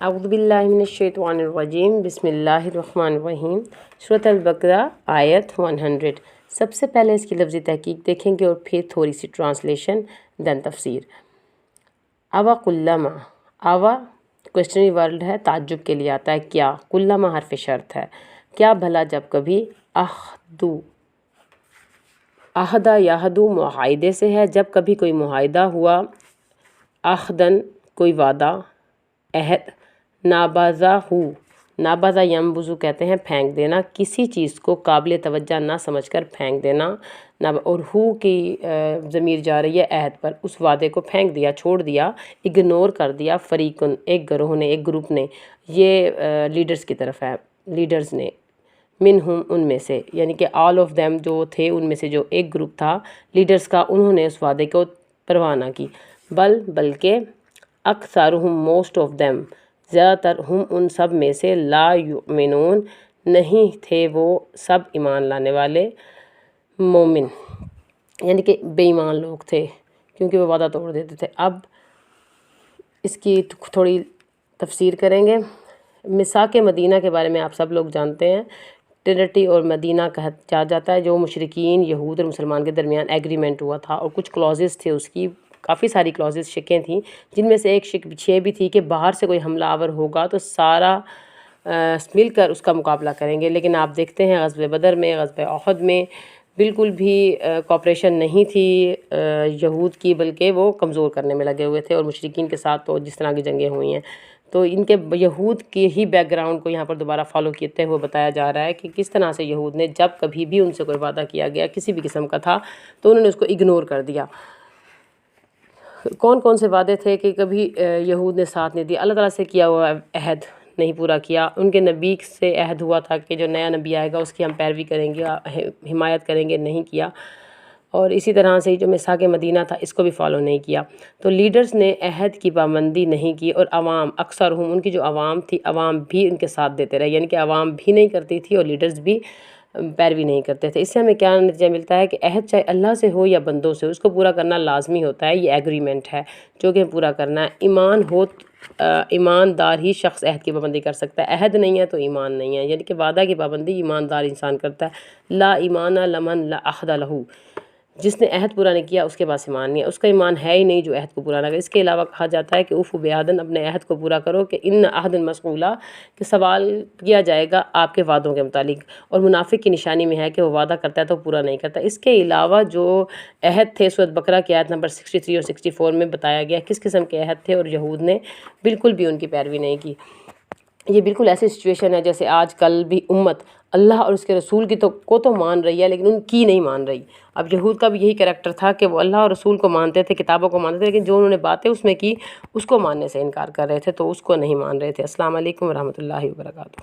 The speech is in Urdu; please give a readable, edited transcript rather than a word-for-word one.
اعوذ باللہ من الشیطان الرجیم بسم اللہ الرحمن الرحیم سورۃ البقرہ آیت 100۔ سب سے پہلے اس کی لفظی تحقیق دیکھیں گے اور پھر تھوڑی سی ٹرانسلیشن دین تفسیر۔ اوا کلما، اوا کوشچنری ورڈ ہے، تعجب کے لیے آتا ہے، کیا؟ کلما حرف شرط ہے، کیا بھلا جب کبھی، اخدو، اہدا یہدو معاہدے سے ہے، جب کبھی کوئی معاہدہ ہوا، اخدن کوئی وعدہ، عہد، نابازہ ہو، نابازہ ینبذو کہتے ہیں پھینک دینا، کسی چیز کو قابل توجہ نہ سمجھ کر پھینک دینا، اور ہو کی ضمیر جا رہی ہے عہد پر، اس وعدے کو پھینک دیا، چھوڑ دیا، اگنور کر دیا، فریقن ایک گروہ نے، ایک گروپ نے، یہ لیڈرز کی طرف ہے، لیڈرز نے، منہم ان میں سے، یعنی کہ آل آف دیم جو تھے ان میں سے جو ایک گروپ تھا لیڈرز کا، انہوں نے اس وعدے کو پرواہ نہ کی، بلکہ اکثرہم موسٹ آف دیم زیادہ تر، ہم ان سب میں سے، لا یؤمنون نہیں تھے وہ سب ایمان لانے والے، مومن یعنی کہ بے ایمان لوگ تھے، کیونکہ وہ وعدہ توڑ دیتے تھے۔ اب اس کی تھوڑی تفسیر کریں گے۔ میثاق مدینہ کے بارے میں آپ سب لوگ جانتے ہیں، ٹرنٹی اور مدینہ کہا جاتا ہے، جو مشرکین یہود اور مسلمان کے درمیان ایگریمنٹ ہوا تھا، اور کچھ کلوزز تھے اس کی، کافی ساری کلوزز شکیں تھیں، جن میں سے ایک شک یہ بھی تھی کہ باہر سے کوئی حملہ آور ہوگا تو سارا مل کر اس کا مقابلہ کریں گے، لیکن آپ دیکھتے ہیں غزوہ بدر میں، غزوہ احد میں بالکل بھی کوآپریشن نہیں تھی یہود کی، بلکہ وہ کمزور کرنے میں لگے ہوئے تھے، اور مشرکین کے ساتھ تو جس طرح کی جنگیں ہوئی ہیں، تو ان کے یہود کے ہی بیک گراؤنڈ کو یہاں پر دوبارہ فالو کیتے ہوئے بتایا جا رہا ہے کہ کس طرح سے یہود نے جب کبھی بھی ان سے کوئی وعدہ کیا گیا کسی بھی قسم کا تھا تو انہوں نے اس کو اگنور کر دیا۔ کون کون سے وعدے تھے کہ کبھی یہود نے ساتھ نہیں دیا؟ اللہ تعالیٰ سے کیا ہوا عہد نہیں پورا کیا، ان کے نبی سے عہد ہوا تھا کہ جو نیا نبی آئے گا اس کی ہم پیروی کریں گے، حمایت کریں گے، نہیں کیا، اور اسی طرح سے جو میثاق مدینہ تھا اس کو بھی فالو نہیں کیا۔ تو لیڈرز نے عہد کی پابندی نہیں کی، اور عوام اکثرہم، ان کی جو عوام تھی، عوام بھی ان کے ساتھ دیتے رہے، یعنی کہ عوام بھی نہیں کرتی تھی اور لیڈرز بھی پیروی نہیں کرتے تھے۔ اس سے ہمیں کیا نتیجہ ملتا ہے کہ عہد چاہے اللہ سے ہو یا بندوں سے، اس کو پورا کرنا لازمی ہوتا ہے، یہ ایگریمنٹ ہے جو کہ پورا کرنا ہے۔ ایمان ہو، ایماندار ہی شخص عہد کی پابندی کر سکتا ہے، عہد نہیں ہے تو ایمان نہیں ہے، یعنی کہ وعدہ کی پابندی ایماندار انسان کرتا ہے۔ لا ایمان لمن لا عہد لہ، جس نے عہد پورا نہیں کیا اس کے پاس ایمان نہیں ہے، اس کا ایمان ہے ہی نہیں جو عہد کو پورا نہ کرے۔ اس کے علاوہ کہا جاتا ہے کہ اوفوا بعہد، اپنے عہد کو پورا کرو، کہ ان عہد مسئولہ، کہ سوال کیا جائے گا آپ کے وعدوں کے متعلق، اور منافق کی نشانی میں ہے کہ وہ وعدہ کرتا ہے تو پورا نہیں کرتا۔ اس کے علاوہ جو عہد تھے سورۃ بقرہ کی آیت نمبر 63 اور 64 میں بتایا گیا کس قسم کے عہد تھے، اور یہود نے بالکل بھی ان کی پیروی نہیں کی۔ یہ بالکل ایسی سچویشن ہے جیسے آج کل بھی امت اللہ اور اس کے رسول کی تو مان رہی ہے، لیکن ان کی نہیں مان رہی۔ اب یہود کا بھی یہی کریکٹر تھا کہ وہ اللہ اور رسول کو مانتے تھے، کتابوں کو مانتے تھے، لیکن جو انہوں نے باتیں اس میں کی اس کو ماننے سے انکار کر رہے تھے، تو اس کو نہیں مان رہے تھے۔ السلام علیکم ورحمۃ اللہ وبرکاتہ۔